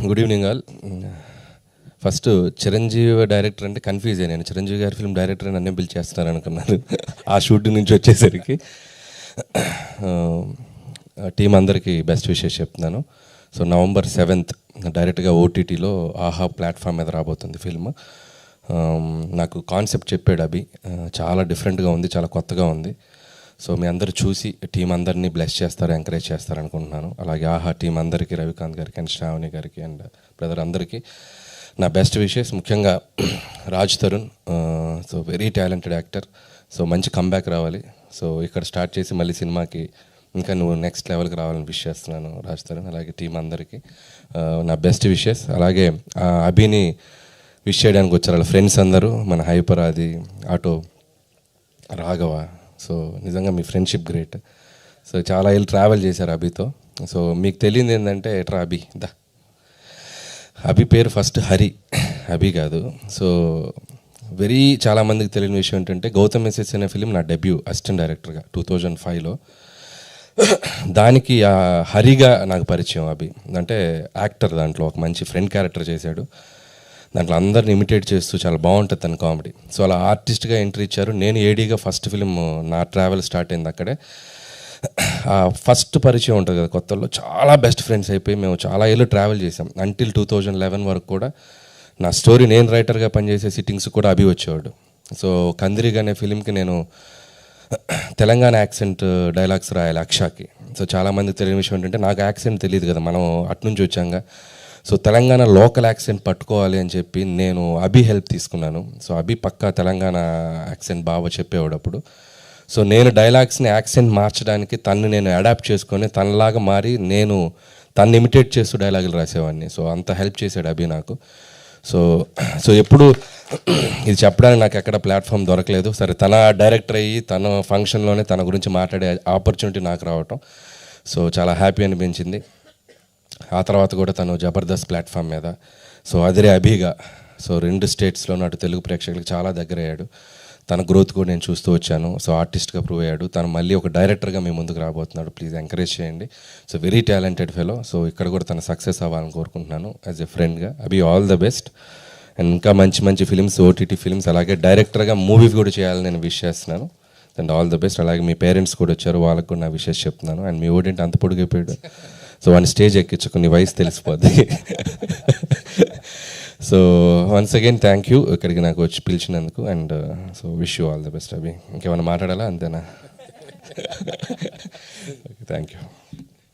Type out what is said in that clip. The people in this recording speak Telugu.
Good evening all. First Chiranjeevi director అంటే కన్ఫ్యూజ్ అయ్యాను. చిరంజీవి గారి ఫిల్మ్ డైరెక్టర్ నన్నే పిలిచేస్తున్నారు అనుకున్నాను. ఆ షూటింగ్ నుంచి వచ్చేసరికి టీం అందరికీ బెస్ట్ విషెస్ చెప్తున్నాను. సో November 7th డైరెక్ట్గా ఓటీటీలో ఆహా ప్లాట్ఫామ్ మీద రాబోతుంది ఫిల్మ్. నాకు కాన్సెప్ట్ చెప్పాడు అభి, చాలా డిఫరెంట్గా ఉంది, చాలా కొత్తగా ఉంది. సో మీ అందరు చూసి టీం అందరినీ బ్లెస్ చేస్తారు, ఎంకరేజ్ చేస్తారు అనుకుంటున్నాను. అలాగే ఆహా టీం అందరికీ, రవికాంత్ గారికి అండ్ శ్రావణి గారికి అండ్ బ్రదర్ అందరికీ నా బెస్ట్ విషెస్. ముఖ్యంగా Raj Tarun, so very talented actor. So మంచి కంబ్యాక్ రావాలి. సో ఇక్కడ స్టార్ట్ చేసి మళ్ళీ సినిమాకి ఇంకా నువ్వు నెక్స్ట్ లెవెల్కి రావాలని విష్ చేస్తున్నాను రాజ్ తరుణ్. అలాగే టీం అందరికీ నా బెస్ట్ విషెస్. అలాగే అభిని విష్ చేయడానికి వచ్చారు వాళ్ళ ఫ్రెండ్స్ అందరూ, మన హైపర్ ఆది, ఆటో, రాఘవ. సో నిజంగా మీ ఫ్రెండ్షిప్ గ్రేట్. సో చాలా ఏళ్ళు ట్రావెల్ చేశారు అభితో. సో మీకు తెలియదు ఏంటంటే ఎట్రా అభి దా, అభి పేరు ఫస్ట్ హరి, అభి కాదు. సో వెరీ చాలామందికి తెలియని విషయం ఏంటంటే గౌతమ్ ఎస్ఎస్ అనే ఫిలిం నా డెబ్యూ అసిస్టెంట్ డైరెక్టర్గా 2005లో. దానికి హరిగా నాకు పరిచయం అభి. అంటే యాక్టర్, దాంట్లో ఒక మంచి ఫ్రెండ్ క్యారెక్టర్ చేశాడు. దాంట్లో అందరిని ఇమిటేట్ చేస్తూ చాలా బాగుంటుంది తన కామెడీ. సో అలా ఆర్టిస్ట్గా ఎంట్రీ ఇచ్చారు. నేను ఏడీగా ఫస్ట్ ఫిలిం నా ట్రావెల్ స్టార్ట్ అయింది అక్కడే. ఫస్ట్ పరిచయం ఉంటుంది కదా కొత్తలో, చాలా బెస్ట్ ఫ్రెండ్స్ అయిపోయి మేము చాలా ఏళ్ళు ట్రావెల్ చేసాం. అంటిల్ 2011 వరకు కూడా నా స్టోరీ నేను రైటర్గా పనిచేసే సిట్టింగ్స్ కూడా అభి వచ్చేవాడు. సో కందిరిగా అనే ఫిలింకి నేను తెలంగాణ యాక్సెంట్ డైలాగ్స్ రాయాలి అక్షాకి. సో చాలామంది తెలియని విషయం ఏంటంటే నాకు యాక్సెంట్ తెలియదు కదా, మనం అటునుంచి వచ్చాక. సో తెలంగాణ లోకల్ యాక్సెంట్ పట్టుకోవాలి అని చెప్పి నేను అభి హెల్ప్ తీసుకున్నాను. సో అభి పక్కా తెలంగాణ యాక్సెంట్ బాగా చెప్పేవాడు అప్పుడు. సో నేను డైలాగ్స్ని యాక్సెంట్ మార్చడానికి తను నేను అడాప్ట్ చేసుకొని తనలాగా మారి నేను తను ఇమిటేట్ చేస్తూ డైలాగులు రాసేవాడిని. సో అంత హెల్ప్ చేశాడు అభి నాకు. సో ఎప్పుడు ఇది చెప్పడానికి నాకు ఎక్కడ ప్లాట్ఫామ్ దొరకలేదు. సరే తన డైరెక్టర్ అయ్యి తన ఫంక్షన్లోనే తన గురించి మాట్లాడే ఆపర్చునిటీ నాకు రావటం సో చాలా హ్యాపీ అనిపించింది. ఆ తర్వాత కూడా తను జబర్దస్త్ ప్లాట్ఫామ్ మీద సో అదిరే అభిగా సో 2 స్టేట్స్లోనూ అటు తెలుగు ప్రేక్షకులకు చాలా దగ్గర అయ్యాడు. తన గ్రోత్ కూడా నేను చూస్తూ వచ్చాను. సో ఆర్టిస్ట్గా ప్రూవ్ అయ్యాడు. తను మళ్ళీ ఒక డైరెక్టర్గా మీ ముందుకు రాబోతున్నాడు. ప్లీజ్ ఎంకరేజ్ చేయండి. So very talented fellow. So ఇక్కడ కూడా తన సక్సెస్ అవ్వాలని కోరుకుంటున్నాను యాజ్ ఎ ఫ్రెండ్గా. అభి ఆల్ ద బెస్ట్. అండ్ ఇంకా మంచి మంచి ఫిలిమ్స్, ఓటీటీ ఫిలిమ్స్, అలాగే డైరెక్టర్గా మూవీ కూడా చేయాలని నేను విష్ చేస్తున్నాను. And all the best. అలాగే మీ పేరెంట్స్ కూడా వచ్చారు, వాళ్ళకు కూడా నా విషెస్ చెప్తున్నాను. అండ్ మీ ఓడేంటి అంత పొడిగిపోయాడు, సో వాడిని స్టేజ్ ఎక్కించుకుని వయసు తెలిసిపోద్ది. So once again thank you ఇక్కడికి నాకు వచ్చి పిలిచినందుకు. And so wish you all the best Abhi. ఇంకేమైనా మాట్లాడాలా? అంతేనా? Thank you.